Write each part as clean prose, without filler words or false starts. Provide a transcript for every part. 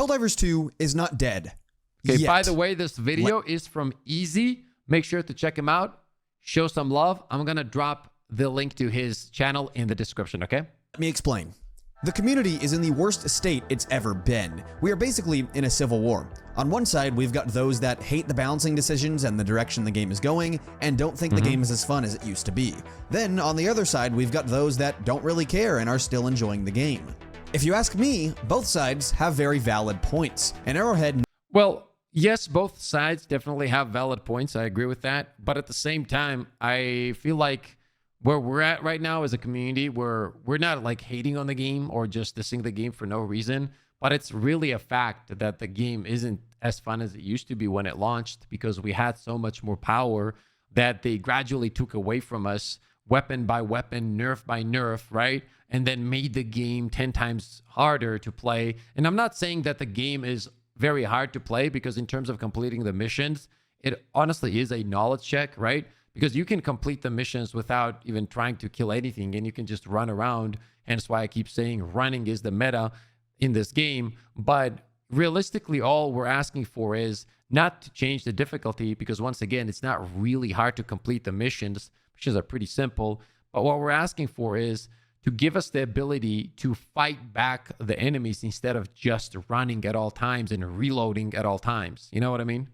Helldivers 2 is not dead. Okay, yet. by the way, this video is from Easy. Make sure to check him out. Show some love. I'm going to drop the link to his channel in the description, okay? Let me explain. The community is in the worst state it's ever been. We are basically in a civil war. On one side, we've got those that hate the balancing decisions and the direction the game is going, and don't think the game is as fun as it used to be. Then, on the other side, we've got those that don't really care and are still enjoying the game. If you ask me, both sides have very valid points. And Arrowhead... Well, yes, both sides definitely have valid points. I agree with that. But at the same time, I feel like where we're at right now as a community, we're not like hating on the game or just dissing the game for no reason, but it's really a fact that the game isn't as fun as it used to be when it launched because we had so much more power that they gradually took away from us weapon by weapon, nerf by nerf, right? And then made the game 10 times harder to play. And I'm not saying that the game is very hard to play because in terms of completing the missions, it honestly is a knowledge check, right? Because you can complete the missions without even trying to kill anything and you can just run around. Hence why I keep saying running is the meta in this game. But realistically, all we're asking for is not to change the difficulty because once again, it's not really hard to complete the missions. Missions are pretty simple. But what we're asking for is to give us the ability to fight back the enemies instead of just running at all times and reloading at all times. You know what I mean?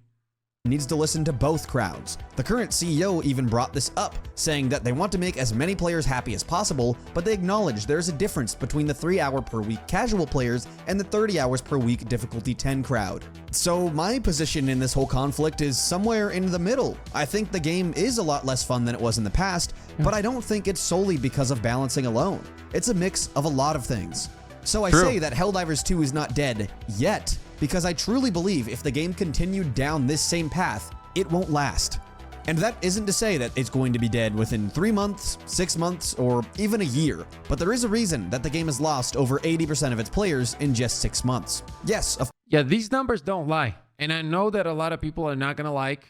Needs to listen to both crowds. The current CEO even brought this up, saying that they want to make as many players happy as possible, but they acknowledge there's a difference between the 3-hour per week casual players and the 30 hours per week difficulty 10 crowd. So my position in this whole conflict is somewhere in the middle. I think the game is a lot less fun than it was in the past, but I don't think it's solely because of balancing alone. It's a mix of a lot of things. So I say that Helldivers 2 is not dead yet, because I truly believe if the game continued down this same path, it won't last. And that isn't to say that it's going to be dead within 3 months, 6 months, or even a year, but there is a reason that the game has lost over 80% of its players in just 6 months. Yes, yeah, these numbers don't lie. And I know that a lot of people are not going to like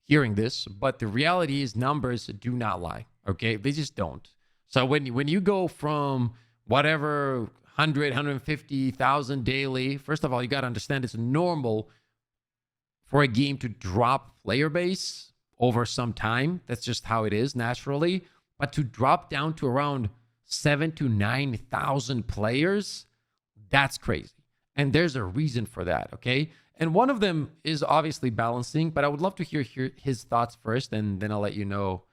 hearing this, but the reality is numbers do not lie, okay? They just don't. So when you go from whatever 100, 150,000 daily. First of all, you got to understand it's normal for a game to drop player base over some time. That's just how it is naturally. But to drop down to around 7,000 to 9,000 players, that's crazy. And there's a reason for that, okay? And one of them is obviously balancing, but I would love to hear his thoughts first, and then I'll let you know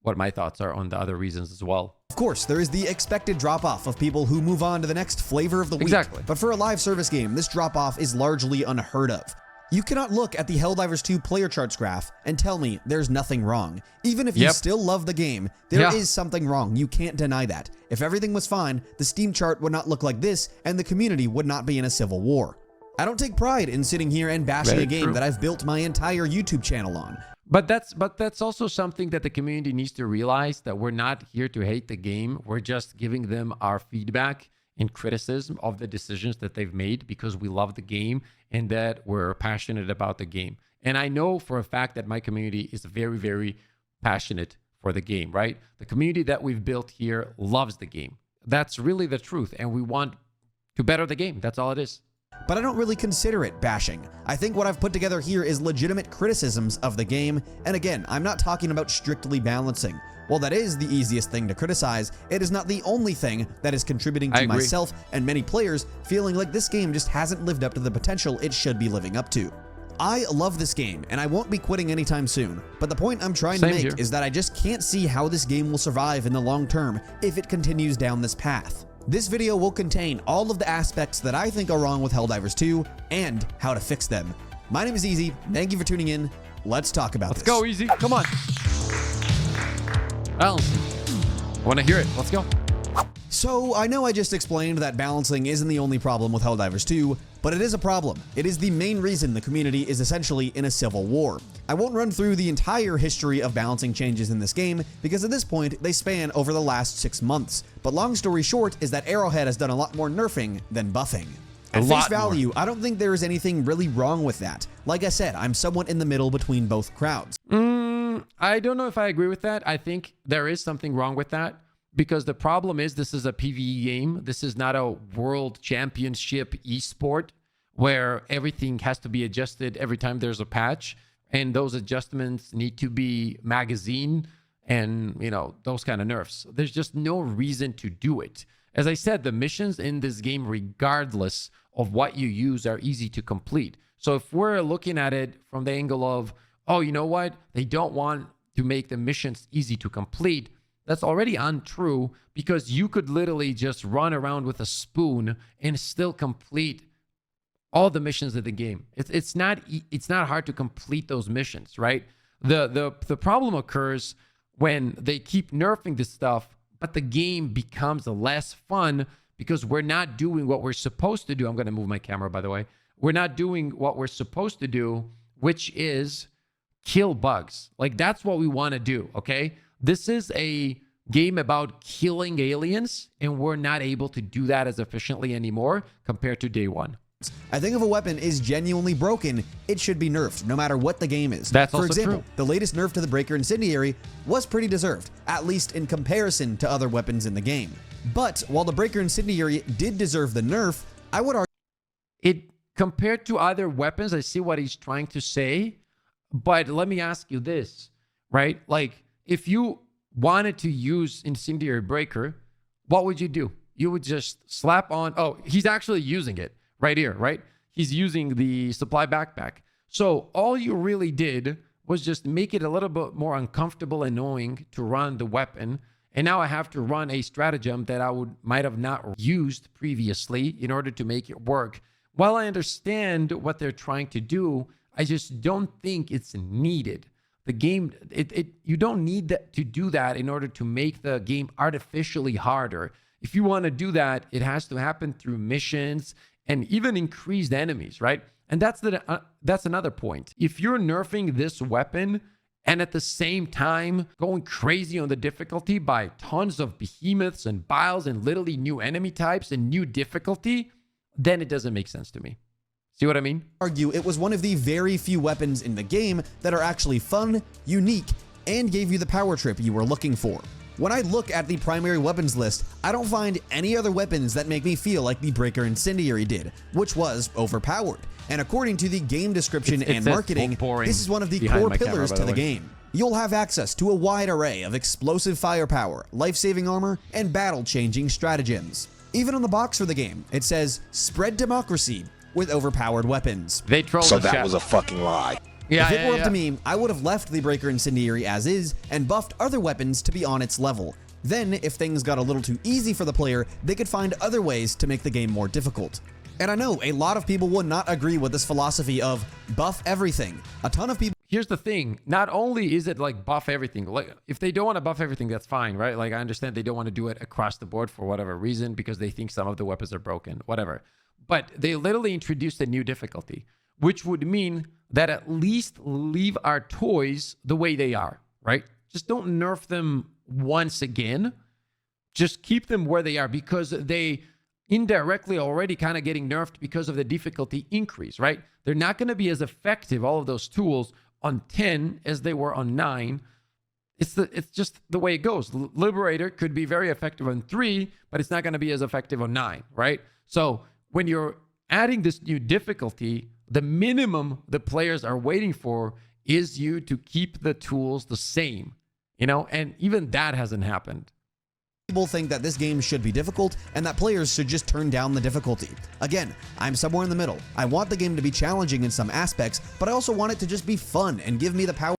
what my thoughts are on the other reasons as well. Of course, there is the expected drop-off of people who move on to the next flavor of the week. Exactly. But for a live service game, this drop-off is largely unheard of. You cannot look at the Helldivers 2 player charts graph and tell me there's nothing wrong. Even if you still love the game, there is something wrong. You can't deny that. If everything was fine, the Steam chart would not look like this, and the community would not be in a civil war. I don't take pride in sitting here and bashing a game that I've built my entire YouTube channel on. But that's also something that the community needs to realize, that we're not here to hate the game. We're just giving them our feedback and criticism of the decisions that they've made because we love the game and that we're passionate about the game. And I know for a fact that my community is very, very passionate for the game, right? The community that we've built here loves the game. That's really the truth. And we want to better the game. That's all it is. But I don't really consider it bashing. I think what I've put together here is legitimate criticisms of the game, and again, I'm not talking about strictly balancing. While that is the easiest thing to criticize, it is not the only thing that is contributing to myself and many players feeling like this game just hasn't lived up to the potential it should be living up to. I love this game, and I won't be quitting anytime soon, but the point I'm trying to make is that I just can't see how this game will survive in the long term if it continues down this path. This video will contain all of the aspects that I think are wrong with Helldivers 2 and how to fix them. My name is Easy. Thank you for tuning in. Let's talk about this. Let's go, Easy. Come on. Balancing. I want to hear it. Let's go. So, I know I just explained that balancing isn't the only problem with Helldivers 2, but it is a problem. It is the main reason the community is essentially in a civil war. I won't run through the entire history of balancing changes in this game, because at this point, they span over the last 6 months. But long story short is that Arrowhead has done a lot more nerfing than buffing. At face value, I don't think there is anything really wrong with that. Like I said, I'm somewhat in the middle between both crowds. I don't know if I agree with that. I think there is something wrong with that. Because the problem is this is a PvE game. This is not a world championship esport where everything has to be adjusted every time there's a patch, and those adjustments need to be magazine and, you know, those kind of nerfs. There's just no reason to do it. As I said, the missions in this game, regardless of what you use, are easy to complete. So if we're looking at it from the angle of, oh, you know what, they don't want to make the missions easy to complete, that's already untrue, because you could literally just run around with a spoon and still complete all the missions of the game. It's not hard to complete those missions, right? The problem occurs when they keep nerfing this stuff, but the game becomes less fun because we're not doing what we're supposed to do. I'm going to move my camera, by the way. We're not doing what we're supposed to do, which is kill bugs. Like, that's what we want to do, okay? This is a game about killing aliens, and we're not able to do that as efficiently anymore compared to day one. I think if a weapon is genuinely broken, it should be nerfed, no matter what the game is. That's For also example, true. the latest nerf to the Breaker Incendiary was pretty deserved, at least in comparison to other weapons in the game. But while the Breaker Incendiary did deserve the nerf, I would argue it compared to other weapons, I see what he's trying to say, but let me ask you this, right? Like, if you wanted to use Incendiary Breaker, what would you do? You would just slap on, oh, he's actually using it right here, right? He's using the supply backpack. So all you really did was just make it a little bit more uncomfortable and annoying to run the weapon. And now I have to run a stratagem that I might have not used previously in order to make it work. While I understand what they're trying to do, I just don't think it's needed. The game, you don't need to do that in order to make the game artificially harder. If you want to do that, it has to happen through missions and even increased enemies, right? And that's another point. If you're nerfing this weapon and at the same time going crazy on the difficulty by tons of behemoths and biles and literally new enemy types and new difficulty, then it doesn't make sense to me. See what I mean? argue it was one of the very few weapons in the game that are actually fun, unique, and gave you the power trip you were looking for. When I look at the primary weapons list, I don't find any other weapons that make me feel like the Breaker Incendiary did, which was overpowered. And according to the game description and marketing, this is one of the core pillars to the game. You'll have access to a wide array of explosive firepower, life-saving armor, and battle-changing stratagems. Even on the box for the game, it says, "Spread democracy with overpowered weapons." They trolled So the that chat. was a fucking lie. Yeah, If it were up to me, I would have left the Breaker Incendiary as is and buffed other weapons to be on its level. Then, if things got a little too easy for the player, they could find other ways to make the game more difficult. And I know a lot of people would not agree with this philosophy of buff everything. A ton of people Here's the thing. Not only is it like buff everything, like if they don't want to buff everything, that's fine, right? Like I understand they don't want to do it across the board for whatever reason because they think some of the weapons are broken, whatever. But they literally introduced a new difficulty, which would mean that at least leave our toys the way they are, right? Just don't nerf them once again. Just keep them where they are because they indirectly already kind of getting nerfed because of the difficulty increase, right? They're not going to be as effective, all of those tools, on 10 as they were on 9. It's just the way it goes. Liberator could be very effective on 3, but it's not going to be as effective on 9, right? So when you're adding this new difficulty, the minimum the players are waiting for is you to keep the tools the same, you know, and even that hasn't happened. People think that this game should be difficult and that players should just turn down the difficulty. Again, I'm somewhere in the middle. I want the game to be challenging in some aspects, but I also want it to just be fun and give me the power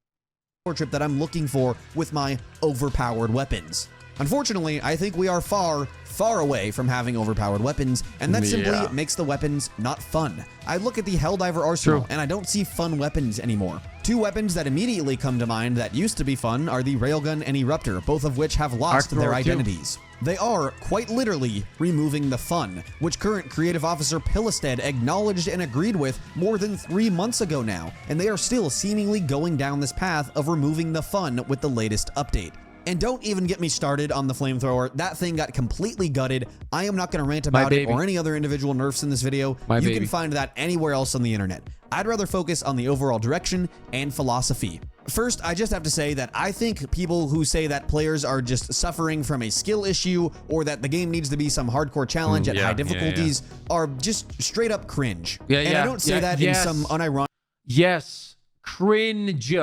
trip that I'm looking for with my overpowered weapons. Unfortunately, I think we are far, far away from having overpowered weapons, and that simply makes the weapons not fun. I look at the Helldiver arsenal, and I don't see fun weapons anymore. Two weapons that immediately come to mind that used to be fun are the Railgun and Eruptor, both of which have lost their identities. They are, quite literally, removing the fun, which current creative officer Pillisted acknowledged and agreed with more than 3 months ago now, and they are still seemingly going down this path of removing the fun with the latest update. And don't even get me started on the flamethrower. That thing got completely gutted. I am not going to rant about it or any other individual nerfs in this video. You can find that anywhere else on the internet. I'd rather focus on the overall direction and philosophy. First, I just have to say that I think people who say that players are just suffering from a skill issue or that the game needs to be some hardcore challenge at high difficulties are just straight up cringe. And I don't say that in some unironic... Yes, cringe.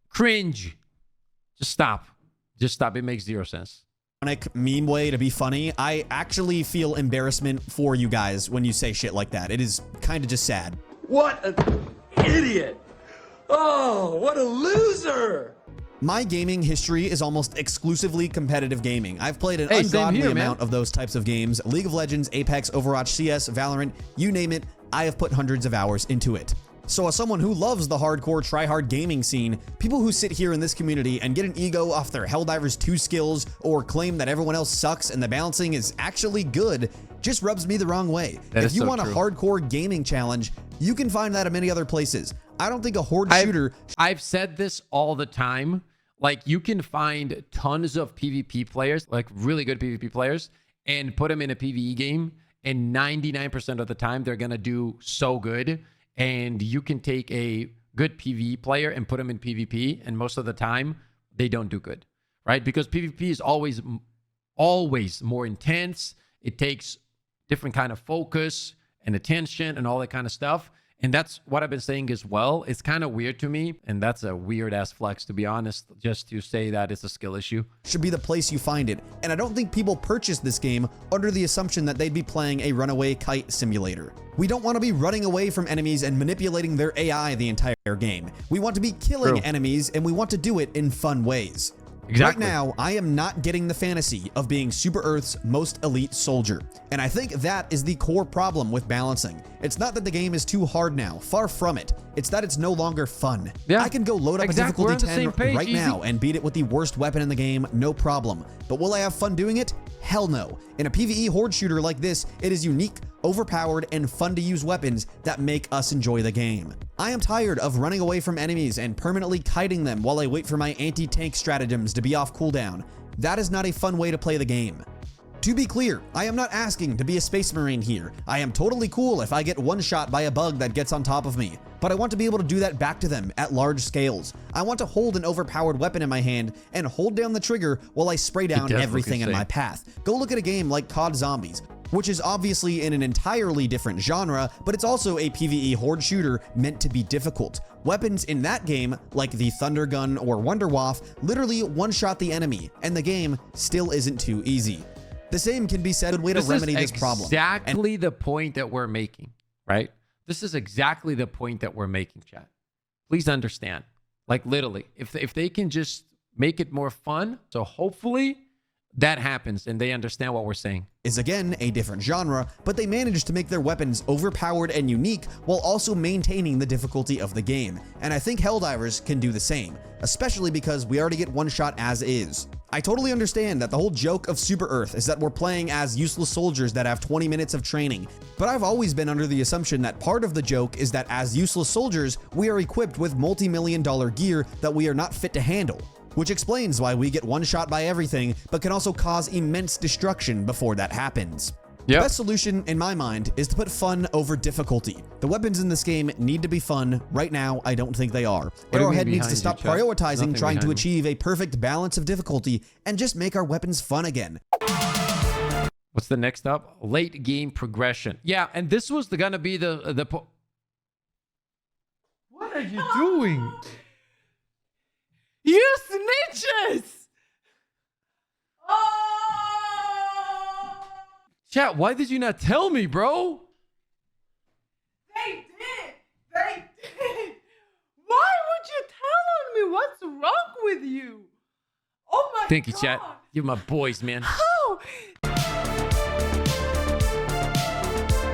Cringe. Just stop. Just stop. It makes zero sense. Meme way to be funny. I actually feel embarrassment for you guys when you say shit like that. It is kind of just sad. What an idiot! Oh, what a loser! My gaming history is almost exclusively competitive gaming. I've played an ungodly amount of those types of games. League of Legends, Apex, Overwatch, CS, Valorant, you name it, I have put hundreds of hours into it. So as someone who loves the hardcore try-hard gaming scene, people who sit here in this community and get an ego off their Helldivers 2 skills or claim that everyone else sucks and the balancing is actually good just rubs me the wrong way. If you want a hardcore gaming challenge, you can find that at many other places. I don't think a horde shooter... I've said this all the time. Like, you can find tons of PvP players, like really good PvP players, and put them in a PvE game, and 99% of the time, they're going to do so good. And you can take a good PvE player and put them in PvP, and most of the time, they don't do good, right? Because PvP is always more intense. It takes different kind of focus and attention and all that kind of stuff. And that's what I've been saying as well. It's kind of weird to me, and that's a weird ass flex, to be honest, just to say that it's a skill issue. Should be the place you find it. And I don't think people purchase this game under the assumption that they'd be playing a runaway kite simulator. We don't want to be running away from enemies and manipulating their AI the entire game. We want to be killing enemies, and we want to do it in fun ways. Right now, I am not getting the fantasy of being Super Earth's most elite soldier. And I think that is the core problem with balancing. It's not that the game is too hard now, far from it. It's that it's no longer fun. I can go load up a difficulty 10 right now and beat it with the worst weapon in the game, no problem. But will I have fun doing it? Hell no. In a PvE horde shooter like this, it is unique, overpowered, and fun to use weapons that make us enjoy the game. I am tired of running away from enemies and permanently kiting them while I wait for my anti-tank stratagems to be off cooldown. That is not a fun way to play the game. To be clear, I am not asking to be a Space Marine here. I am totally cool if I get one shot by a bug that gets on top of me, but I want to be able to do that back to them at large scales. I want to hold an overpowered weapon in my hand and hold down the trigger while I spray down everything in my path. Go look at a game like COD Zombies, which is obviously in an entirely different genre, but it's also a PvE horde shooter meant to be difficult. Weapons in that game, like the Thunder Gun or Wonder Waff, literally one-shot the enemy, and the game still isn't too easy. The same can be said a way to remedy this problem. Exactly the point that we're making, right? This is exactly the point that we're making, chat. Please understand. Like, literally, if they can just make it more fun, so hopefully that happens and they understand what we're saying. Is again a different genre, but they managed to make their weapons overpowered and unique while also maintaining the difficulty of the game. And I think Helldivers can do the same, especially because we already get one shot as is. I totally understand that the whole joke of Super Earth is that we're playing as useless soldiers that have 20 minutes of training, but I've always been under the assumption that part of the joke is that as useless soldiers, we are equipped with multi-million-dollar gear that we are not fit to handle, which explains why we get one shot by everything, but can also cause immense destruction before that happens. The best solution, in my mind, is to put fun over difficulty. The weapons in this game need to be fun. Right now, I don't think they are. Arrowhead needs to stop prioritizing trying to achieve a perfect balance of difficulty and just make our weapons fun again. What's the next up? Late game progression. Yeah, and this was gonna be the What are you doing? You snitches! Chat, why did you not tell me, bro? They did. Why would you tell on me? What's wrong with you? Oh my God. Thank you, chat. You're my boys, man. How?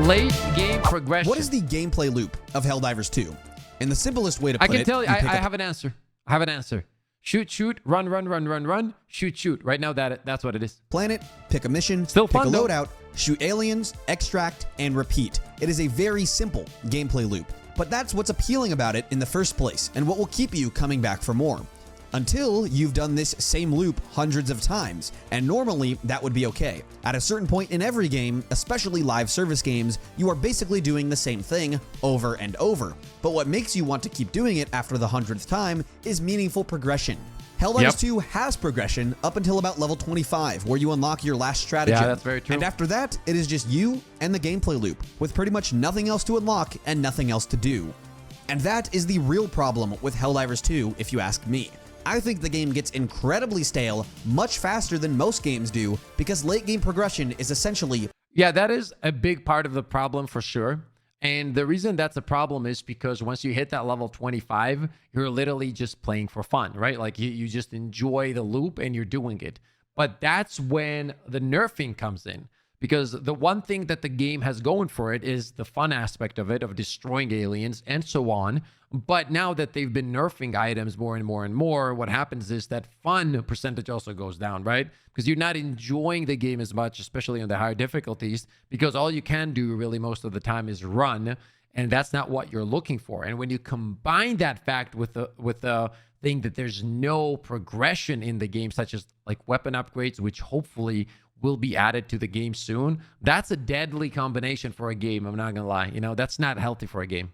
Late game progression. What is the gameplay loop of Helldivers 2? In the simplest way to put it, I can tell you, I have an answer. I have an answer. Shoot, run, shoot. Right now, that's what it is. Planet, pick a mission, Still pick fun, a though. loadout, shoot aliens, extract, and repeat. It is a very simple gameplay loop, but that's what's appealing about it in the first place, and what will keep you coming back for more. until you've done this same loop hundreds of times, and normally that would be okay. At a certain point in every game, especially live service games, you are basically doing the same thing over and over. But what makes you want to keep doing it after the 100th time is meaningful progression. Helldivers 2 has progression up until about level 25, where you unlock your last stratagem. Yeah, that's very true. And after that, it is just you and the gameplay loop, with pretty much nothing else to unlock and nothing else to do. And that is the real problem with Helldivers 2, if you ask me. I think the game gets incredibly stale much faster than most games do, because late game progression is essentially... Yeah, that is a big part of the problem for sure. And the reason that's a problem is because once you hit that level 25, you're literally just playing for fun, right? Like you just enjoy the loop and you're doing it. But that's when the nerfing comes in. Because the one thing that the game has going for it is the fun aspect of it, of destroying aliens and so on. But now that they've been nerfing items more and more and more, what happens is that fun percentage also goes down, right? Because you're not enjoying the game as much, especially on the higher difficulties, because all you can do really most of the time is run, and that's not what you're looking for. And when you combine that fact with the thing that there's no progression in the game, such as like weapon upgrades, which hopefully will be added to the game soon, that's a deadly combination for a game. I'm not gonna lie, that's not healthy for a game.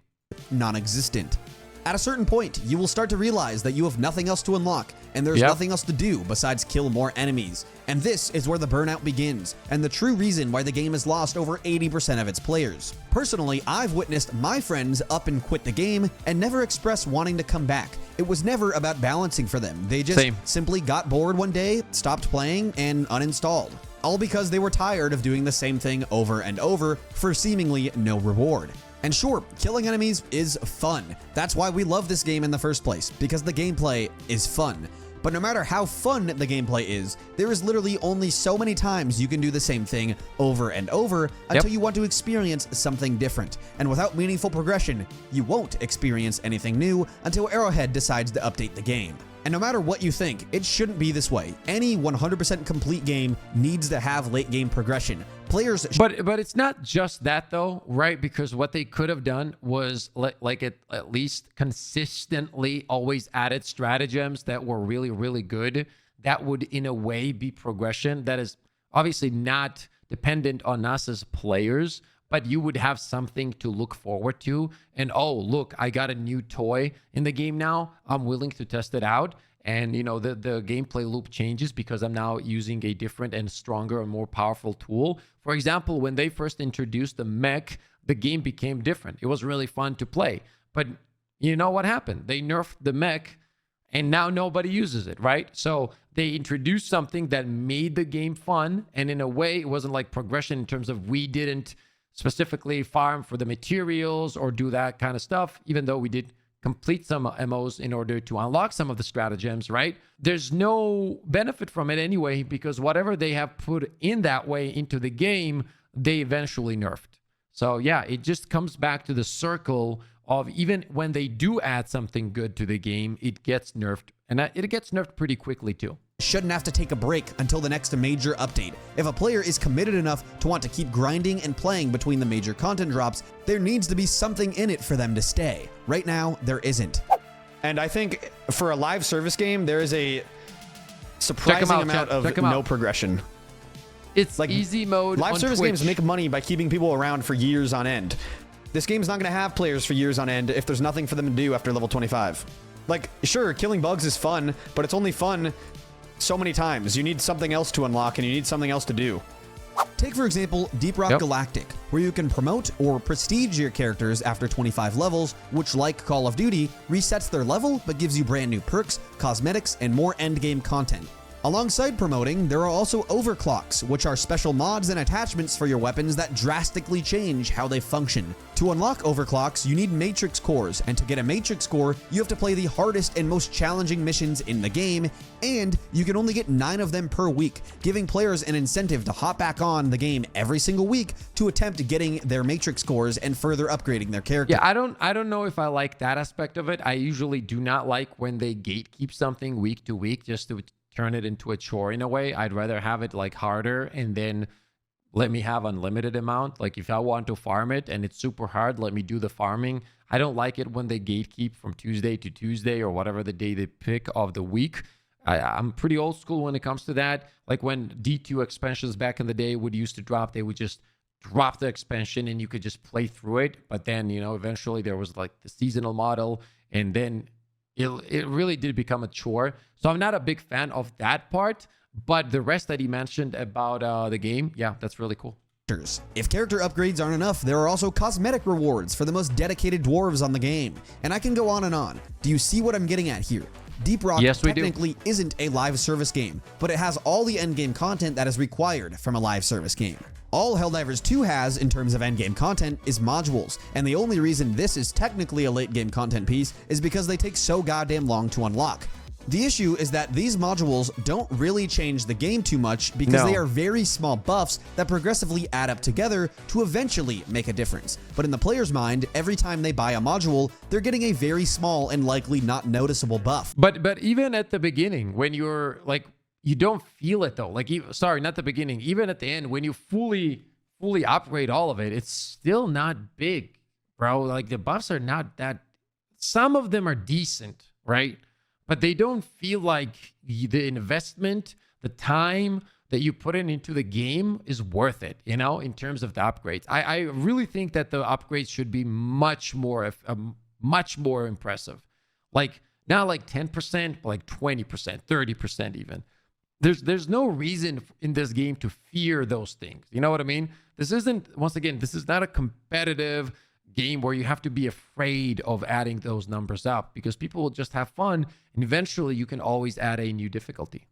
Non-existent. At a certain point, you will start to realize that you have nothing else to unlock, and there's nothing else to do besides kill more enemies. And this is where the burnout begins, and the true reason why the game has lost over 80% of its players. Personally, I've witnessed my friends up and quit the game and never express wanting to come back. It was never about balancing for them. They just simply got bored one day, stopped playing, and uninstalled. All because they were tired of doing the same thing over and over for seemingly no reward. And sure, killing enemies is fun. That's why we love this game in the first place, because the gameplay is fun. But no matter how fun the gameplay is, there is literally only so many times you can do the same thing over and over until you want to experience something different. And without meaningful progression, you won't experience anything new until Arrowhead decides to update the game. And no matter what you think, it shouldn't be this way. Any 100% complete game needs to have late game progression. Players... But it's not just that though, right? Because what they could have done was at least consistently always added stratagems that were really, really good. That would in a way be progression. That is obviously not dependent on us as players, but you would have something to look forward to. And oh, look, I got a new toy in the game now. I'm willing to test it out. And, the gameplay loop changes because I'm now using a different and stronger and more powerful tool. For example, when they first introduced the mech, the game became different. It was really fun to play. But you know what happened? They nerfed the mech and now nobody uses it, right? So they introduced something that made the game fun. And in a way, it wasn't like progression in terms of we didn't specifically farm for the materials or do that kind of stuff, even though we did complete some MOs in order to unlock some of the stratagems, right? There's no benefit from it anyway, because whatever they have put in that way into the game, they eventually nerfed. So yeah, it just comes back to the circle of even when they do add something good to the game, it gets nerfed, and it gets nerfed pretty quickly too. Shouldn't have to take a break until the next major update. If a player is committed enough to want to keep grinding and playing between the major content drops, there needs to be something in it for them to stay. Right now, there isn't. And I think for a live service game, there is a surprising amount of no progression. It's like easy mode live on service Twitch. games make money by keeping people around for years on end. This game's not going to have players for years on end if there's nothing for them to do after level 25. Like, sure, killing bugs is fun, but it's only fun so many times. You need something else to unlock, and you need something else to do. Take, for example, Deep Rock Galactic, where you can promote or prestige your characters after 25 levels, which, like Call of Duty, resets their level but gives you brand new perks, cosmetics, and more endgame content. Alongside promoting, there are also overclocks, which are special mods and attachments for your weapons that drastically change how they function. To unlock overclocks, you need matrix cores, and to get a matrix core, you have to play the hardest and most challenging missions in the game, and you can only get 9 of them per week, giving players an incentive to hop back on the game every single week to attempt getting their matrix cores and further upgrading their character. Yeah, I don't know if I like that aspect of it. I usually do not like when they gatekeep something week to week just to turn it into a chore in a way. I'd rather have it like harder and then let me have unlimited amount. Like if I want to farm it and it's super hard, let me do the farming. I don't like it when they gatekeep from Tuesday to Tuesday or whatever the day they pick of the week. I'm pretty old school when it comes to that. Like when D2 expansions back in the day would used to drop, they would just drop the expansion and you could just play through it. But then, you know, eventually there was like the seasonal model, and then it really did become a chore. So I'm not a big fan of that part, but the rest that he mentioned about the game, yeah, that's really cool. If character upgrades aren't enough, there are also cosmetic rewards for the most dedicated dwarves on the game. And I can go on and on. Do you see what I'm getting at here? Deep Rock technically isn't a live service game, but it has all the endgame content that is required from a live service game. All Helldivers 2 has in terms of endgame content is modules, and the only reason this is technically a late game content piece is because they take so goddamn long to unlock. The issue is that these modules don't really change the game too much because they are very small buffs that progressively add up together to eventually make a difference. But in the player's mind, every time they buy a module, they're getting a very small and likely not noticeable buff. But even at the beginning, when you're like, you don't feel it though. Like, sorry, not the beginning. Even at the end, when you fully upgrade all of it, it's still not big, bro. Like the buffs are not that. Some of them are decent, right? But they don't feel like the investment, the time that you put into the game is worth it, you know, in terms of the upgrades. I really think that the upgrades should be much more impressive. Like, not like 10%, but like 20%, 30% even. There's no reason in this game to fear those things. You know what I mean? This isn't, once again, this is not a competitive game where you have to be afraid of adding those numbers up, because people will just have fun, and eventually you can always add a new difficulty.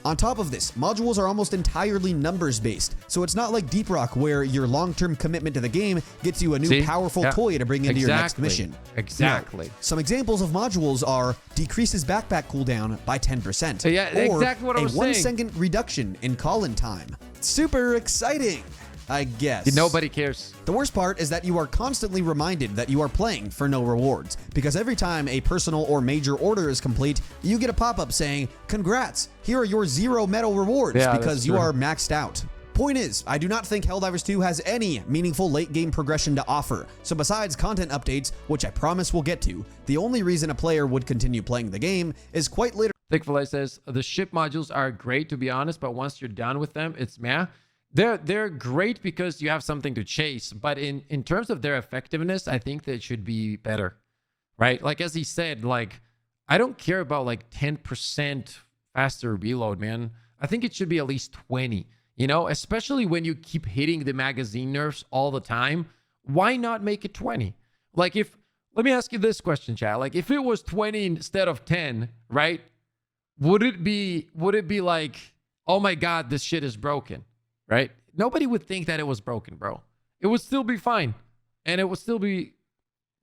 On top of this, modules are almost entirely numbers based, so it's not like Deep Rock where your long-term commitment to the game gets you a new powerful toy to bring into your next mission. Exactly. No. Some examples of modules are decreases backpack cooldown by 10%, yeah, or exactly what I was a 1 saying. second reduction in call-in time. Super exciting, I guess. Nobody cares. The worst part is that you are constantly reminded that you are playing for no rewards, because every time a personal or major order is complete, you get a pop-up saying, "Congrats, here are your 0 medal rewards," because you are maxed out. Point is, I do not think Helldivers 2 has any meaningful late game progression to offer, so besides content updates, which I promise we'll get to, the only reason a player would continue playing the game is quite literally. Thickfillet says, the ship modules are great, to be honest, but once you're done with them, it's meh. They're great because you have something to chase, but in terms of their effectiveness, I think that it should be better, right? Like as he said, like I don't care about like 10% faster reload, man. I think it should be at least 20, you know, especially when you keep hitting the magazine nerfs all the time. Why not make it 20? Like let me ask you this question, chat. Like if it was 20 instead of 10, right? Would it be like, oh my God, this shit is broken? Right? Nobody would think that it was broken, bro. It would still be fine. And it would still be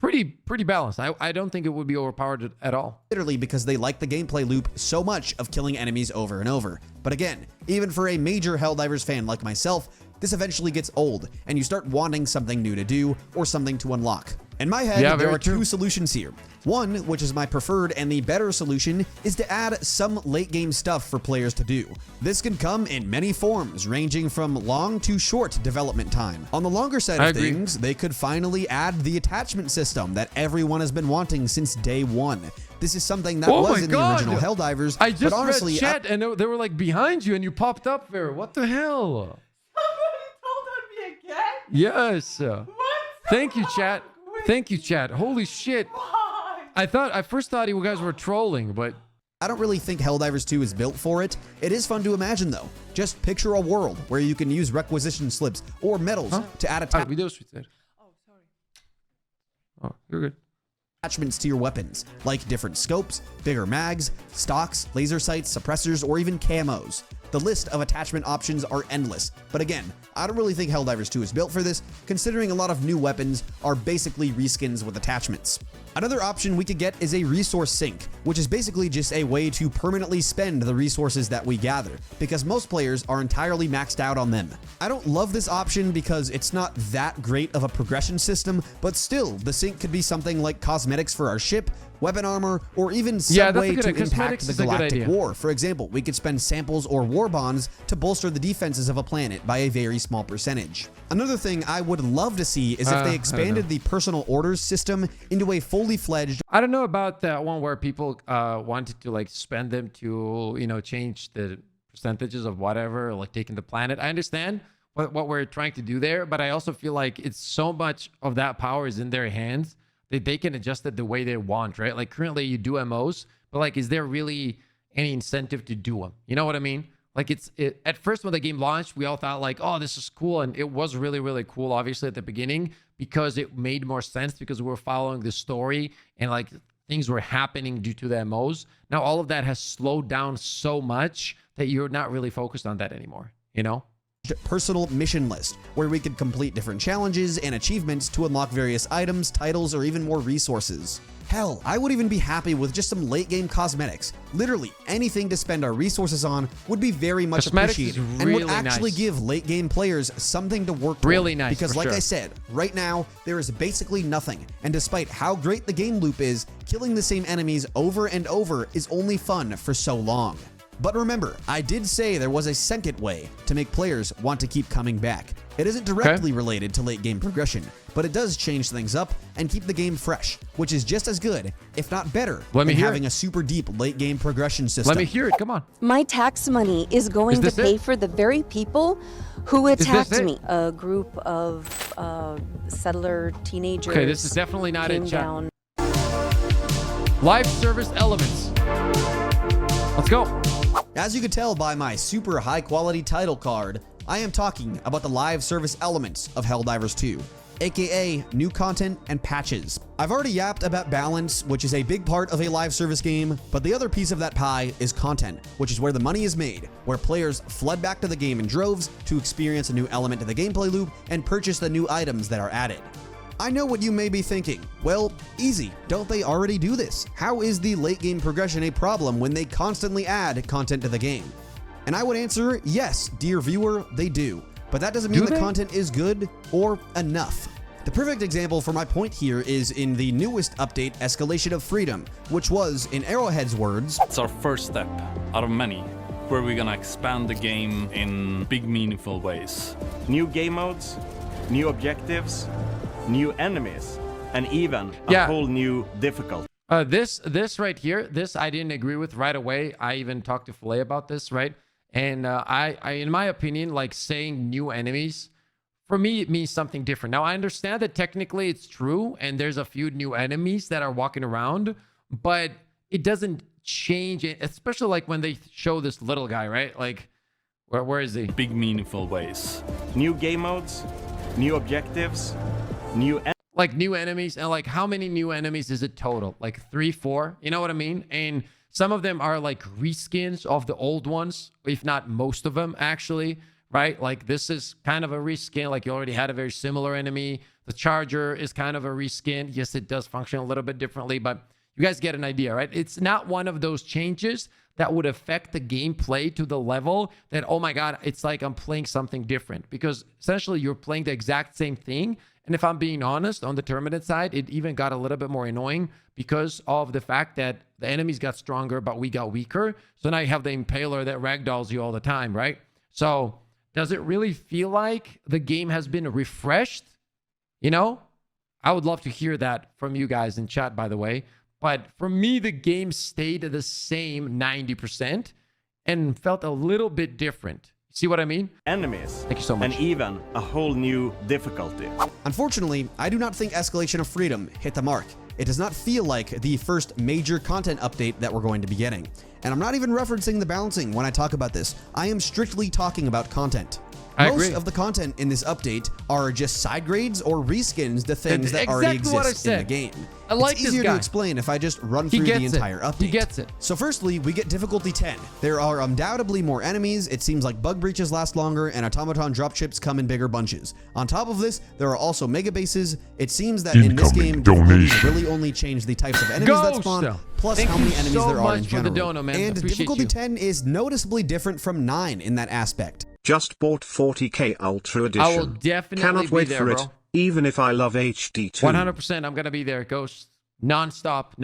pretty balanced. I don't think it would be overpowered at all. Literally because they like the gameplay loop so much of killing enemies over and over. But again, even for a major Helldivers fan like myself, this eventually gets old, and you start wanting something new to do or something to unlock. In my head, there are two solutions here. One, which is my preferred and the better solution, is to add some late game stuff for players to do. This can come in many forms, ranging from long to short development time. On the longer side of things, they could finally add the attachment system that everyone has been wanting since day one. This is something that was in the original Helldivers. I just read chat and they were like behind you and you popped up there. What the hell? Somebody told on me again? Yes. Thank you, chat. Thank you, chat. Holy shit. Why? I first thought you guys were trolling, but I don't really think Helldivers 2 is built for it. It is fun to imagine though. Just picture a world where you can use requisition slips or medals to add Oh, sorry. Oh, you're good. Attachments to your weapons, like different scopes, bigger mags, stocks, laser sights, suppressors, or even camos. The list of attachment options are endless, but again, I don't really think Helldivers 2 is built for this, considering a lot of new weapons are basically reskins with attachments. Another option we could get is a resource sink, which is basically just a way to permanently spend the resources that we gather, because most players are entirely maxed out on them. I don't love this option because it's not that great of a progression system, but still, the sink could be something like cosmetics for our ship, weapon armor, or even some way to impact the galactic war. For example, we could spend samples or war bonds to bolster the defenses of a planet by a very small percentage. Another thing I would love to see is if they expanded the personal orders system into a fully fledged... I don't know about that one where people wanted to like spend them to, you know, change the percentages of whatever, like taking the planet. I understand what we're trying to do there, but I also feel like it's so much of that power is in their hands that they can adjust it the way they want, right? Like currently you do MOs, but like, is there really any incentive to do them? You know what I mean? Like at first when the game launched, we all thought like, oh, this is cool. And it was really, really cool, obviously at the beginning, because it made more sense because we were following the story and like things were happening due to the MOs. Now all of that has slowed down so much that you're not really focused on that anymore, you know? Personal mission list, where we could complete different challenges and achievements to unlock various items, titles, or even more resources. Hell, I would even be happy with just some late game cosmetics. Literally anything to spend our resources on would be very much appreciated and would actually give late game players something to work really toward. nice, because like I said, right now there is basically nothing, and despite how great the game loop is, killing the same enemies over and over is only fun for so long. But remember, I did say there was a second way to make players want to keep coming back. It isn't directly related to late game progression, but it does change things up and keep the game fresh, which is just as good, if not better, than having a super deep late game progression system. Let me hear it, come on. My tax money is going to pay for the very people who attacked me. A group of settler teenagers. Okay, this is definitely not came in chat. down. Live service elements. Let's go. As you can tell by my super high quality title card, I am talking about the live service elements of Helldivers 2, aka new content and patches. I've already yapped about balance, which is a big part of a live service game, but the other piece of that pie is content, which is where the money is made, where players flood back to the game in droves to experience a new element to the gameplay loop and purchase the new items that are added. I know what you may be thinking. Well, easy. Don't they already do this? How is the late game progression a problem when they constantly add content to the game? And I would answer, yes, dear viewer, they do. But that doesn't mean the content is good or enough. The perfect example for my point here is in the newest update, Escalation of Freedom, which was, in Arrowhead's words, it's our first step out of many, where we're gonna expand the game in big, meaningful ways. New game modes, new objectives, new enemies, and even a whole new difficulty. This right here, this I didn't agree with right away. I even talked to Filet about this, right? And I, in my opinion, like saying new enemies, for me, it means something different. Now, I understand that technically it's true, and there's a few new enemies that are walking around, but it doesn't change it, especially like when they show this little guy, right? Like, where is he? Big, meaningful ways. New game modes, new objectives, new enemies, and like how many new enemies is it total? Like 3, 4, you know what I mean? And some of them are like reskins of the old ones, if not most of them actually, right? Like this is kind of a reskin, like you already had a very similar enemy. The Charger is kind of a reskin. Yes, it does function a little bit differently, but you guys get an idea, right? It's not one of those changes that would affect the gameplay to the level that, oh my God, it's like I'm playing something different, because essentially you're playing the exact same thing. And if I'm being honest, on the Terminate side, it even got a little bit more annoying because of the fact that the enemies got stronger, but we got weaker. So now you have the Impaler that ragdolls you all the time, right? So does it really feel like the game has been refreshed? You know, I would love to hear that from you guys in chat, by the way. But for me, the game stayed the same 90% and felt a little bit different. See what I mean? Enemies. Thank you so much. And even a whole new difficulty. Unfortunately, I do not think Escalation of Freedom hit the mark. It does not feel like the first major content update that we're going to be getting. And I'm not even referencing the balancing when I talk about this. I am strictly talking about content. Most of the content in this update are just side grades or reskins to things that already exist in the game. I like it's this easier guy. to explain if I just run through the entire update. He gets it. So firstly, we get difficulty 10. There are undoubtedly more enemies, it seems like bug breaches last longer, and automaton dropships come in bigger bunches. On top of this, there are also mega bases. It seems that in this game, difficulties really only change the types of enemies that spawn, plus how many enemies there are in general. And difficulty 10 is noticeably different from 9 in that aspect. Just bought 40k Ultra Edition. I will definitely Cannot wait be there, for bro. it, even if I love HD too. 100%, I'm gonna be there, Ghost. Non-stop.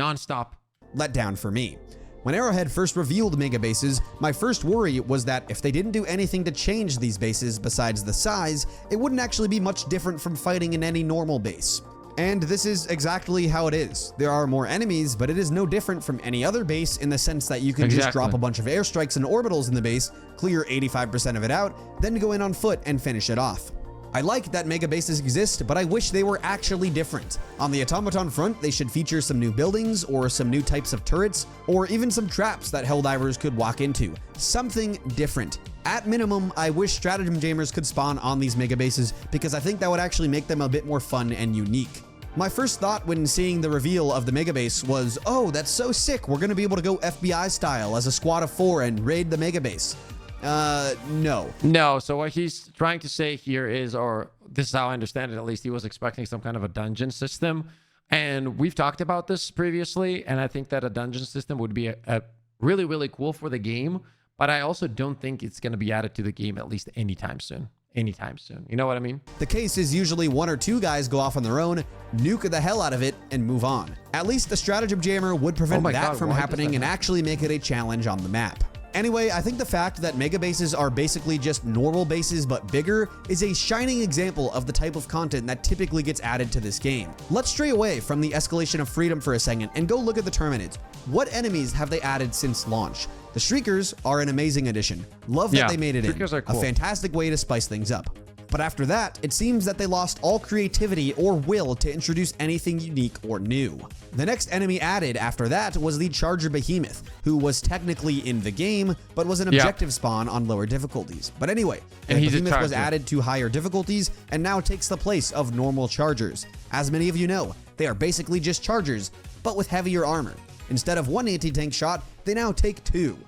Letdown for me. When Arrowhead first revealed mega bases, my first worry was that if they didn't do anything to change these bases besides the size, it wouldn't actually be much different from fighting in any normal base. And this is exactly how it is. There are more enemies, but it is no different from any other base in the sense that you can just drop a bunch of airstrikes and orbitals in the base, clear 85% of it out, then go in on foot and finish it off. I like that mega bases exist, but I wish they were actually different. On the automaton front, they should feature some new buildings, or some new types of turrets, or even some traps that Helldivers could walk into. Something different. At minimum, I wish stratagem jammers could spawn on these mega bases, because I think that would actually make them a bit more fun and unique. My first thought when seeing the reveal of the mega base was, oh, that's so sick, we're gonna be able to go FBI style as a squad of 4 and raid the mega base. No. No, so what he's trying to say here is, or this is how I understand it at least, he was expecting some kind of a dungeon system. And we've talked about this previously, and I think that a dungeon system would be a really, really cool for the game. But I also don't think it's going to be added to the game at least anytime soon. You know what I mean? The case is usually 1 or 2 guys go off on their own, nuke the hell out of it, and move on. At least the stratagem jammer would prevent that from happening and actually make it a challenge on the map. Anyway, I think the fact that mega bases are basically just normal bases but bigger is a shining example of the type of content that typically gets added to this game. Let's stray away from the escalation of freedom for a second and go look at the Terminids. What enemies have they added since launch? The Shriekers are an amazing addition. Love that they made it in. Are cool. A fantastic way to spice things up. But after that, it seems that they lost all creativity or will to introduce anything unique or new. The next enemy added after that was the Charger Behemoth, who was technically in the game, but was an objective spawn on lower difficulties. But anyway, the Behemoth was added to higher difficulties and now takes the place of normal Chargers. As many of you know, they are basically just Chargers, but with heavier armor. Instead of 1 anti-tank shot, they now take 2.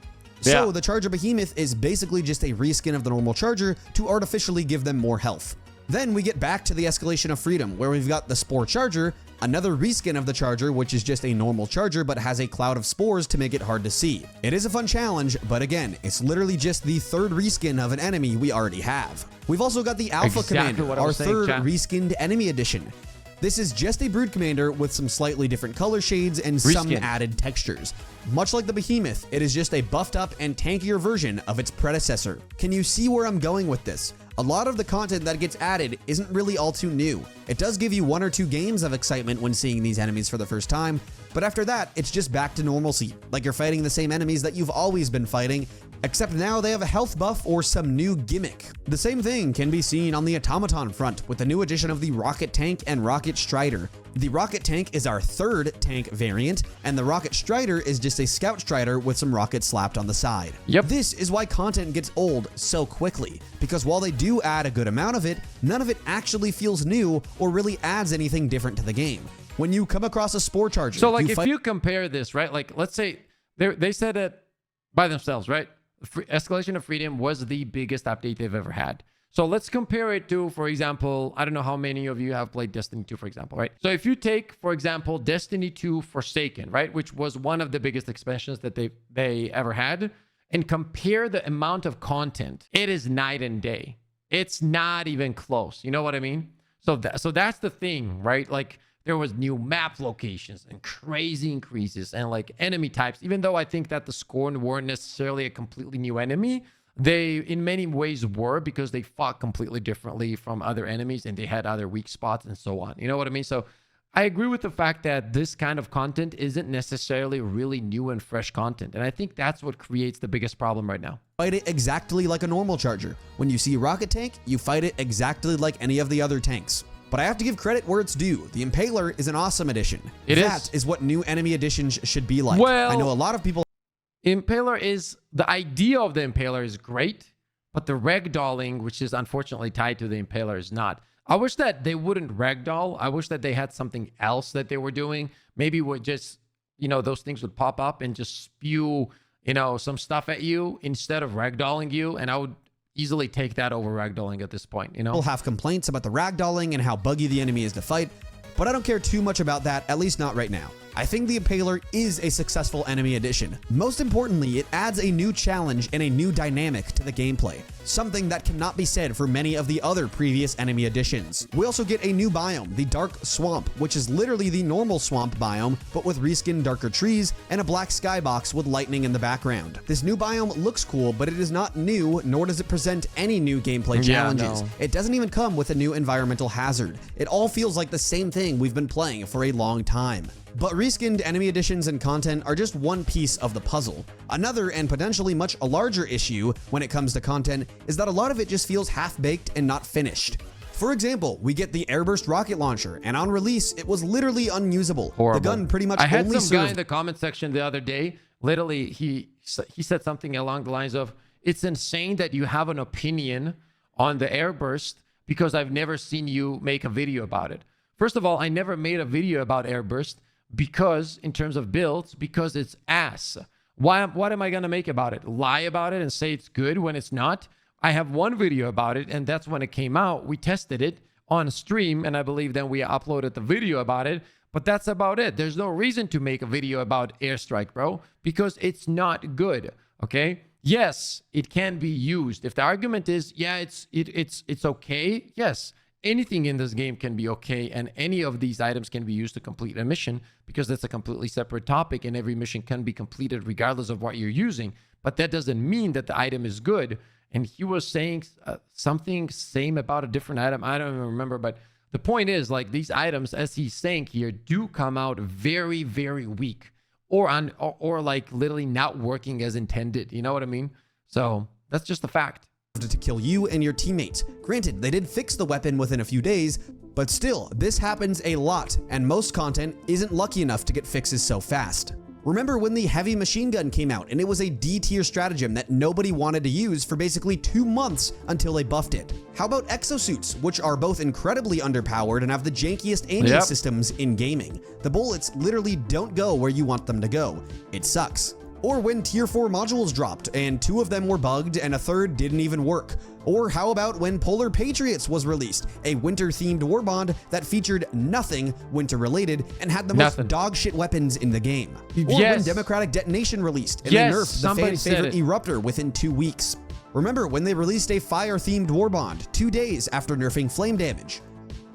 So the Charger Behemoth is basically just a reskin of the normal Charger to artificially give them more health. Then we get back to the escalation of freedom, where we've got the Spore Charger, another reskin of the Charger, which is just a normal Charger but has a cloud of spores to make it hard to see. It is a fun challenge, but again, it's literally just the 3rd reskin of an enemy we already have. We've also got the Alpha Commander, our 3rd reskinned enemy edition. This is just a Brood Commander with some slightly different color shades and some added textures. Much like the Behemoth, it is just a buffed up and tankier version of its predecessor. Can you see where I'm going with this? A lot of the content that gets added isn't really all too new. It does give you 1 or 2 games of excitement when seeing these enemies for the first time, but after that, it's just back to normalcy, like you're fighting the same enemies that you've always been fighting, except now they have a health buff or some new gimmick. The same thing can be seen on the automaton front with the new addition of the Rocket Tank and Rocket Strider. The Rocket Tank is our 3rd tank variant, and the Rocket Strider is just a Scout Strider with some rockets slapped on the side. This is why content gets old so quickly, because while they do add a good amount of it, none of it actually feels new or really adds anything different to the game. When you come across a Spore Charger, so like if you compare this, right? Like let's say they said it by themselves, right? Escalation of Freedom was the biggest update they've ever had. So let's compare it to, for example, I don't know how many of you have played Destiny 2, for example, right? So if you take, for example, Destiny 2 Forsaken, right? Which was one of the biggest expansions that they ever had, and compare the amount of content, it is night and day. It's not even close. You know what I mean? So that's the thing, right? Like there was new map locations and crazy increases and like enemy types. Even though I think that the Scorn weren't necessarily a completely new enemy, they in many ways were, because they fought completely differently from other enemies and they had other weak spots and so on. You know what I mean? So I agree with the fact that this kind of content isn't necessarily really new and fresh content. And I think that's what creates the biggest problem right now. Fight it exactly like a normal Charger. When you see Rocket Tank, you fight it exactly like any of the other tanks. But I have to give credit where it's due. The Impaler is an awesome addition. That is what new enemy additions should be like. Well, I know a lot of people... Impaler is... The idea of the Impaler is great, but the ragdolling, which is unfortunately tied to the Impaler, is not. I wish that they wouldn't ragdoll. I wish that they had something else that they were doing. Maybe would just, those things would pop up and just spew, some stuff at you instead of ragdolling you. And I would easily take that over ragdolling at this point, We'll have complaints about the ragdolling and how buggy the enemy is to fight, but I don't care too much about that, at least not right now. I think the Impaler is a successful enemy addition. Most importantly, it adds a new challenge and a new dynamic to the gameplay, something that cannot be said for many of the other previous enemy additions. We also get a new biome, the Dark Swamp, which is literally the normal swamp biome, but with reskinned darker trees and a black skybox with lightning in the background. This new biome looks cool, but it is not new, nor does it present any new gameplay challenges. No. It doesn't even come with a new environmental hazard. It all feels like the same thing we've been playing for a long time. But reskinned enemy additions and content are just one piece of the puzzle. Another and potentially much a larger issue when it comes to content is that a lot of it just feels half-baked and not finished. For example, we get the Airburst rocket launcher, and on release, it was literally unusable. Horrible. The gun pretty much I had only some guy in served... the comment section the other day, literally, he said something along the lines of, it's insane that you have an opinion on the Airburst because I've never seen you make a video about it. First of all, I never made a video about Airburst because, in terms of builds, because it's ass. What am I going to make about it? Lie about it and say it's good when it's not? I have one video about it, and that's when it came out. We tested it on stream, and I believe then we uploaded the video about it, but that's about it. There's no reason to make a video about Airstrike, bro, because it's not good, okay? Yes, it can be used. If the argument is, yeah, it's okay, yes, anything in this game can be okay, and any of these items can be used to complete a mission because that's a completely separate topic, and every mission can be completed regardless of what you're using. But that doesn't mean that the item is good. And he was saying something same about a different item. I don't even remember, but the point is, like, these items, as he's saying here, do come out very, very weak, or like literally not working as intended. You know what I mean? So that's just a fact. To kill you and your teammates. Granted, they did fix the weapon within a few days, but still, this happens a lot, and most content isn't lucky enough to get fixes so fast. Remember when the heavy machine gun came out and it was a D-tier stratagem that nobody wanted to use for basically 2 months until they buffed it? How about exosuits, which are both incredibly underpowered and have the jankiest aiming systems in gaming? The bullets literally don't go where you want them to go. It sucks. Or when tier 4 modules dropped and 2 of them were bugged and a third didn't even work. Or how about when Polar Patriots was released, a winter-themed warbond that featured nothing winter-related and had the most dog-shit weapons in the game. Or when Democratic Detonation released and they nerfed the fan-favorite Eruptor within 2 weeks. Remember when they released a fire-themed warbond 2 days after nerfing flame damage?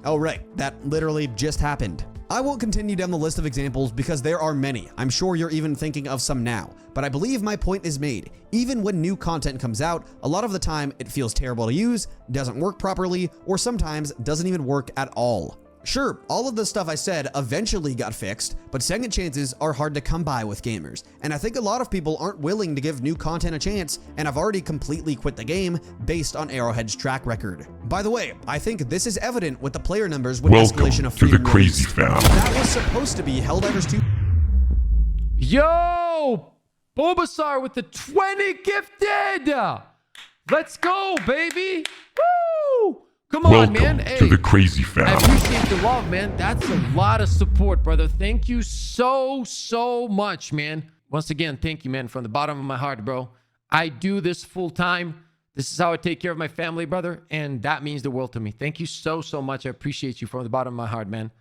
Oh right, that literally just happened. I won't continue down the list of examples because there are many. I'm sure you're even thinking of some now, but I believe my point is made. Even when new content comes out, a lot of the time it feels terrible to use, doesn't work properly, or sometimes doesn't even work at all. Sure, all of the stuff I said eventually got fixed, but second chances are hard to come by with gamers, and I think a lot of people aren't willing to give new content a chance and have already completely quit the game based on Arrowhead's track record. By the way, I think this is evident with the player numbers when Escalation of Freedom released. That was supposed to be Helldivers 2. Yo! Bulbasaur with the 20 gifted! Let's go, baby! Woo! Come on, man. Hey, to the Crazy Fam. I appreciate the love, man. That's a lot of support, brother. Thank you so much, man. Once again, thank you, man, from the bottom of my heart, bro. I do this full time. This is how I take care of my family, brother, and that means the world to me. Thank you so much. I appreciate you from the bottom of my heart, man.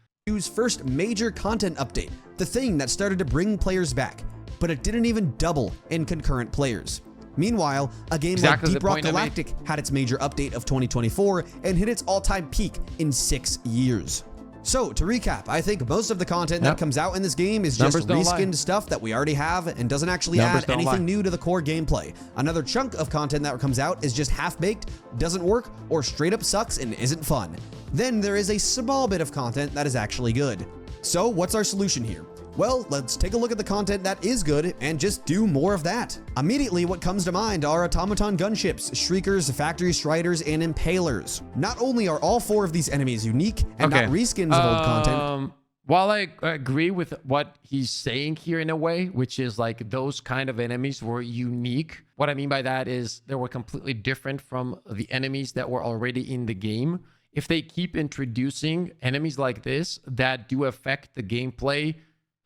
First major content update, the thing that started to bring players back, but it didn't even double in concurrent players. Meanwhile, a game like Deep Rock Galactic had its major update of 2024 and hit its all-time peak in 6 years. So, to recap, I think most of the content that comes out in this game is just reskinned stuff that we already have and doesn't actually add anything new to the core gameplay. Another chunk of content that comes out is just half-baked, doesn't work, or straight up sucks and isn't fun. Then there is a small bit of content that is actually good. So, what's our solution here? Well, let's take a look at the content that is good and just do more of that. Immediately, what comes to mind are automaton gunships, shriekers, factory striders, and impalers. Not only are all 4 of these enemies unique and not reskins of old content. While I agree with what he's saying here in a way, which is like those kind of enemies were unique. What I mean by that is they were completely different from the enemies that were already in the game. if they keep introducing enemies like this that do affect the gameplay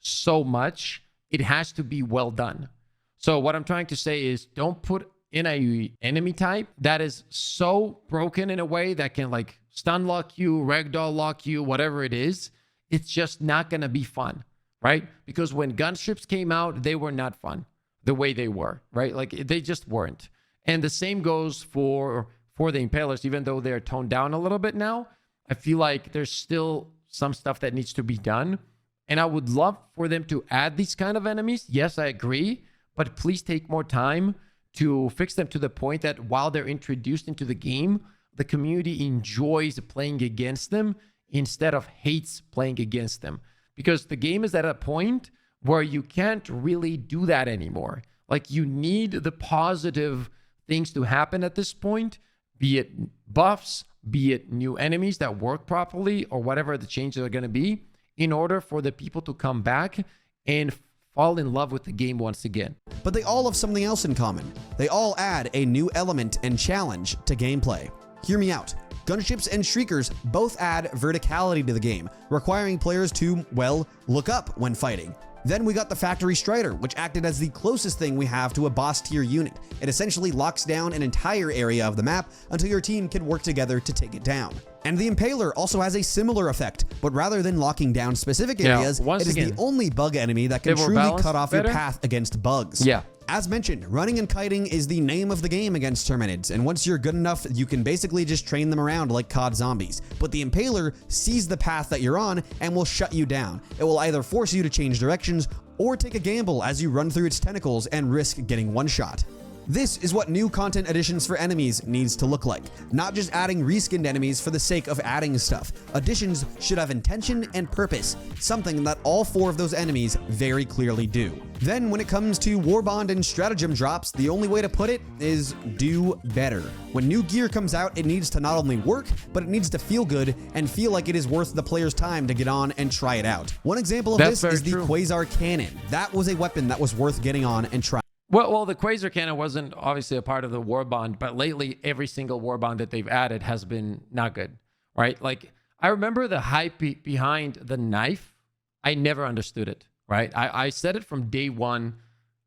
so much, it has to be well done. So what I'm trying to say is, don't put in a enemy type that is so broken in a way that can like stun lock you, ragdoll lock you, whatever it is. It's just not going to be fun, right? Because when gunships came out, they were not fun the way they were, right? Like they just weren't. And the same goes for the Impalers, even though they're toned down a little bit now. I feel like there's still some stuff that needs to be done. And I would love for them to add these kind of enemies. Yes, I agree. But please take more time to fix them to the point that while they're introduced into the game, the community enjoys playing against them instead of hates playing against them. Because the game is at a point where you can't really do that anymore. Like, you need the positive things to happen at this point, be it buffs, be it new enemies that work properly, or whatever the changes are going to be, in order for the people to come back and fall in love with the game once again. But they all have something else in common. They all add a new element and challenge to gameplay. Hear me out. Gunships and Shriekers both add verticality to the game, requiring players to, well, look up when fighting. Then we got the Factory Strider, which acted as the closest thing we have to a boss tier unit. It essentially locks down an entire area of the map until your team can work together to take it down. And the Impaler also has a similar effect, but rather than locking down specific areas, it is the only bug enemy that can truly cut off your path against bugs. Yeah. As mentioned, running and kiting is the name of the game against Terminids, and once you're good enough, you can basically just train them around like COD zombies. But the Impaler sees the path that you're on and will shut you down. It will either force you to change directions or take a gamble as you run through its tentacles and risk getting one-shot. This is what new content additions for enemies needs to look like. Not just adding reskinned enemies for the sake of adding stuff. Additions should have intention and purpose, something that all 4 of those enemies very clearly do. Then when it comes to Warbond and Stratagem drops, the only way to put it is do better. When new gear comes out, it needs to not only work, but it needs to feel good and feel like it is worth the player's time to get on and try it out. One example of this is the Quasar Cannon. That was a weapon that was worth getting on and trying. Well, the Quasar Cannon wasn't obviously a part of the Warbond, but lately every single Warbond that they've added has been not good, right? Like, I remember the hype behind the knife. I never understood it, right? I said it from day one.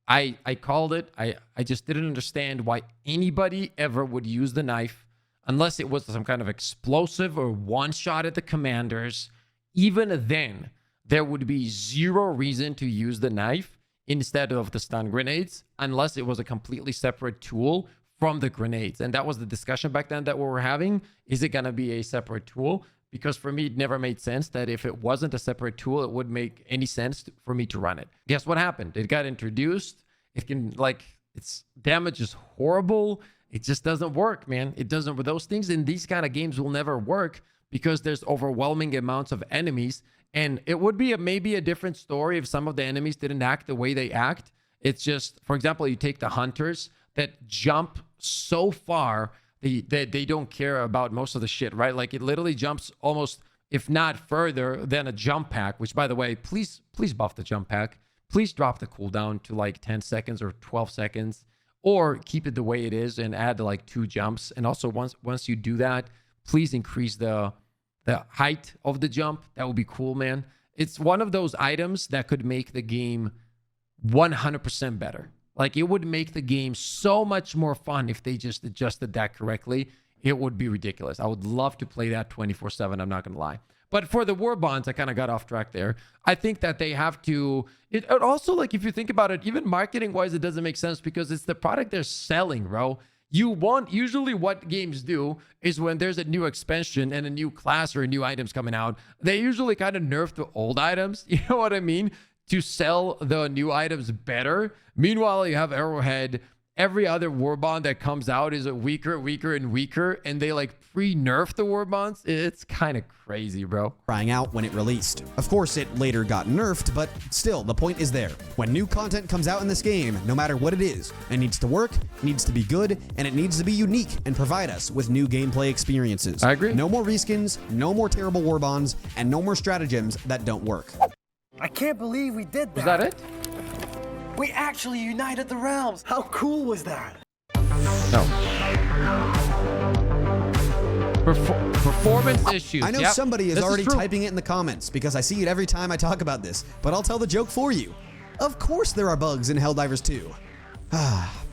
I called it. I just didn't understand why anybody ever would use the knife unless it was some kind of explosive or one shot at the commanders. Even then, there would be zero reason to use the knife instead of the stun grenades, unless it was a completely separate tool from the grenades. And that was the discussion back then that we were having. Is it going to be a separate tool? Because for me, it never made sense that if it wasn't a separate tool, it wouldn't make any sense for me to run it. Guess what happened? It got introduced. It can, like, its damage is horrible. It just doesn't work, man. It doesn't. With those things in these kind of games will never work because there's overwhelming amounts of enemies. And it would be maybe a different story if some of the enemies didn't act the way they act. It's just, for example, you take the hunters that jump so far that they don't care about most of the shit, right? Like, it literally jumps almost, if not further than a jump pack, which, by the way, please buff the jump pack. Please drop the cooldown to like 10 seconds or 12 seconds, or keep it the way it is and add like 2 jumps. And also once you do that, please increase the height of the jump. That would be cool, man. It's one of those items that could make the game 100% better. Like, it would make the game so much more fun if they just adjusted that correctly. It would be ridiculous. I would love to play that 24/7. I'm not going to lie. But for the Warbonds, I kind of got off track there. I think that they have to... It also, like, if you think about it, even marketing-wise, it doesn't make sense because it's the product they're selling, bro. Usually what games do is when there's a new expansion and a new class or new items coming out, they usually kind of nerf the old items, you know what I mean, to sell the new items better. Meanwhile, you have Arrowhead. Every other Warbond that comes out is weaker, and weaker, and they like pre-nerf the Warbonds. It's kind of crazy, bro. Trying out when it released. Of course, it later got nerfed, but still, the point is there. When new content comes out in this game, no matter what it is, it needs to work, it needs to be good, and it needs to be unique and provide us with new gameplay experiences. I agree. No more reskins, no more terrible Warbonds, and no more stratagems that don't work. I can't believe we did that. Was that it? We actually united the realms. How cool was that? No. Performance issues. I know somebody is already typing it in the comments because I see it every time I talk about this, but I'll tell the joke for you. Of course there are bugs in Helldivers 2.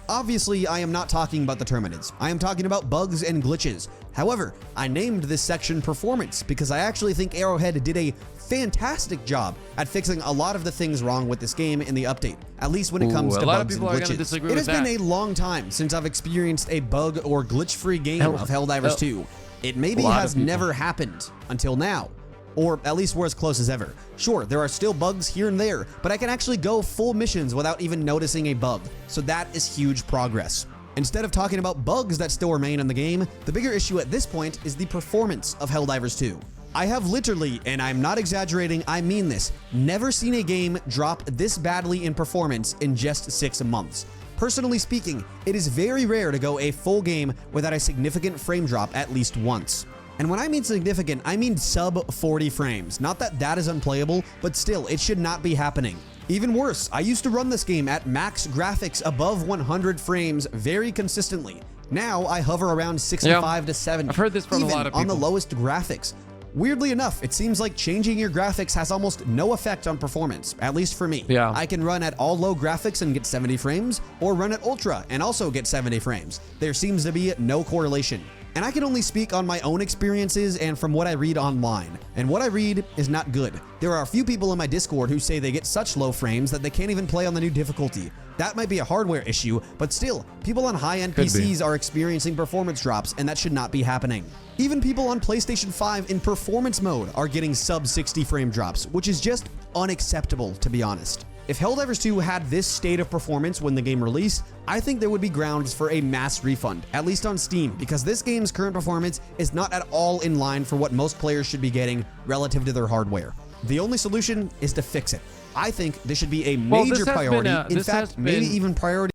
Obviously, I am not talking about the Terminids. I am talking about bugs and glitches. However, I named this section Performance because I actually think Arrowhead did a fantastic job at fixing a lot of the things wrong with this game in the update, at least when it comes to bugs and glitches. It has been a long time since I've experienced a bug or glitch-free game of Helldivers 2. It maybe has never happened until now, or at least we're as close as ever. Sure, there are still bugs here and there, but I can actually go full missions without even noticing a bug, so that is huge progress. Instead of talking about bugs that still remain in the game, the bigger issue at this point is the performance of Helldivers 2. I have literally, and I'm not exaggerating, I mean this, never seen a game drop this badly in performance in just 6 months. Personally speaking, it is very rare to go a full game without a significant frame drop at least once. And when I mean significant, I mean sub 40 frames. Not that that is unplayable, but still, it should not be happening. Even worse, I used to run this game at max graphics above 100 frames very consistently. Now I hover around 65 to 70. I've heard this from a lot of people. On the lowest graphics. Weirdly enough, it seems like changing your graphics has almost no effect on performance, at least for me. Yeah. I can run at all low graphics and get 70 frames, or run at ultra and also get 70 frames. There seems to be no correlation. And I can only speak on my own experiences and from what I read online. And what I read is not good. There are a few people in my Discord who say they get such low frames that they can't even play on the new difficulty. That might be a hardware issue, but still, people on high-end PCs are experiencing performance drops, and that should not be happening. Even people on PlayStation 5 in performance mode are getting sub 60 frame drops, which is just unacceptable, to be honest. If Helldivers 2 had this state of performance when the game released, I think there would be grounds for a mass refund, at least on Steam, because this game's current performance is not at all in line for what most players should be getting relative to their hardware. The only solution is to fix it. I think this should be a major priority. In fact, maybe even priority.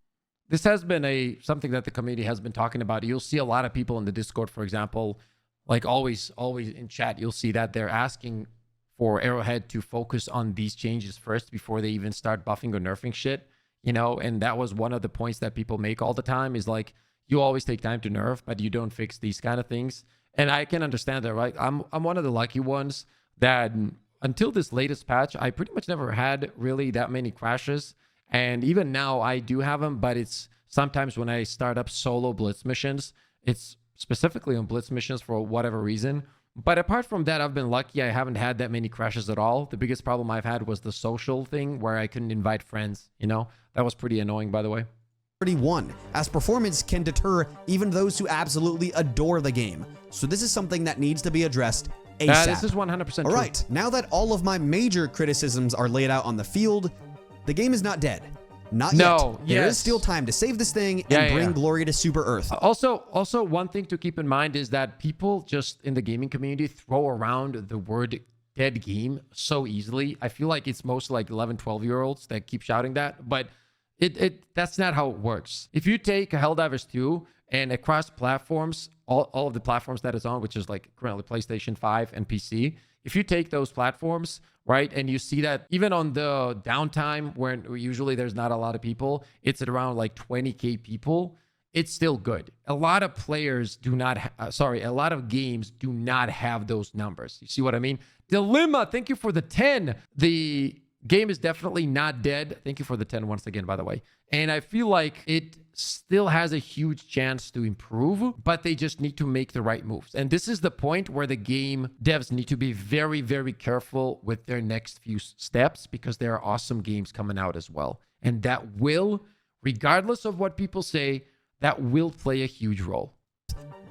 This has been something that the community has been talking about. You'll see a lot of people in the Discord, for example, like always in chat, you'll see that they're asking for Arrowhead to focus on these changes first before they even start buffing or nerfing shit, you know. And that was one of the points that people make all the time, is like, you always take time to nerf, but you don't fix these kind of things. And I can understand that, right? I'm one of the lucky ones that until this latest patch, I pretty much never had really that many crashes. And even now I do have them, but it's sometimes when I start up solo blitz missions, it's specifically on blitz missions for whatever reason. But apart from that, I've been lucky. I haven't had that many crashes at all. The biggest problem I've had was the social thing where I couldn't invite friends, you know? That was pretty annoying, by the way. 31, as performance can deter even those who absolutely adore the game. So this is something that needs to be addressed ASAP. This is 100% true. All right, now that all of my major criticisms are laid out on the field, the game is not dead. Not yet. There is still time to save this thing and bring glory to Super Earth. Also, one thing to keep in mind is that people just in the gaming community throw around the word dead game so easily. I feel like it's mostly like 11, 12-year-olds that keep shouting that, but that's not how it works. If you take Helldivers 2 and across platforms, all of the platforms that it's on, which is like currently PlayStation 5 and PC, if you take those platforms, right, and you see that even on the downtime when usually there's not a lot of people, it's at around like 20K people, it's still good. A lot of players do not, a lot of games do not have those numbers. You see what I mean? Dilemma, thank you for the 10. The game is definitely not dead. Thank you for the 10 once again, by the way. And I feel like it still has a huge chance to improve, but they just need to make the right moves. And this is the point where the game devs need to be very, very careful with their next few steps, because there are awesome games coming out as well. And that will, regardless of what people say, that will play a huge role.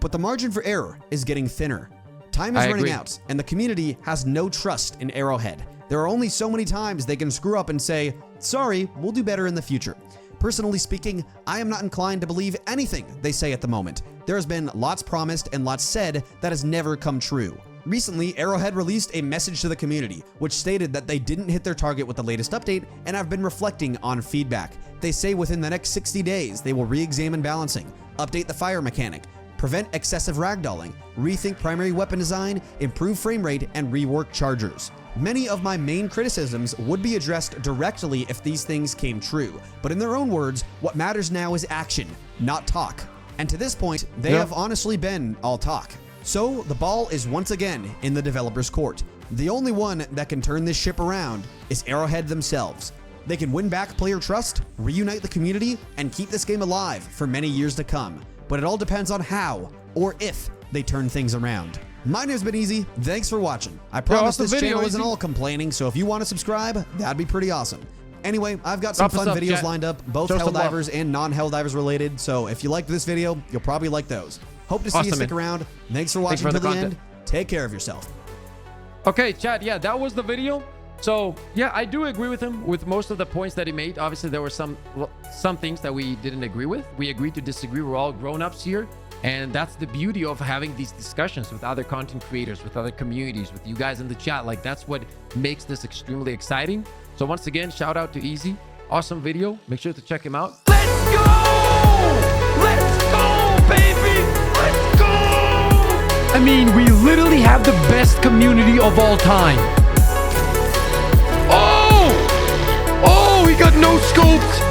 But the margin for error is getting thinner. Time is running out, and the community has no trust in Arrowhead. There are only so many times they can screw up and say, sorry, we'll do better in the future. Personally speaking, I am not inclined to believe anything they say at the moment. There has been lots promised and lots said that has never come true. Recently, Arrowhead released a message to the community, which stated that they didn't hit their target with the latest update and have been reflecting on feedback. They say within the next 60 days, they will re-examine balancing, update the fire mechanic, prevent excessive ragdolling, rethink primary weapon design, improve frame rate, and rework chargers. Many of my main criticisms would be addressed directly if these things came true, but in their own words, what matters now is action, not talk. And to this point, they have honestly been all talk. So the ball is once again in the developer's court. The only one that can turn this ship around is Arrowhead themselves. They can win back player trust, reunite the community, and keep this game alive for many years to come. But it all depends on how, or if, they turn things around. My name's been Easy. Thanks for watching. I promise this channel isn't all complaining, so if you want to subscribe, that'd be pretty awesome. Anyway, I've got some fun videos lined up, both Helldivers and non-Helldivers related, so if you liked this video, you'll probably like those. Hope to see you stick around. Thanks for watching till the end. Take care of yourself. Okay, chat, yeah, that was the video. So, yeah, I do agree with him with most of the points that he made. Obviously, there were some things that we didn't agree with. We agreed to disagree. We're all grown-ups here. And that's the beauty of having these discussions with other content creators, with other communities, with you guys in the chat. Like, that's what makes this extremely exciting. So once again, shout out to Easy. Awesome video. Make sure to check him out. Let's go! Let's go, baby! Let's go! I mean, we literally have the best community of all time. Oh! Oh, he got no scoped.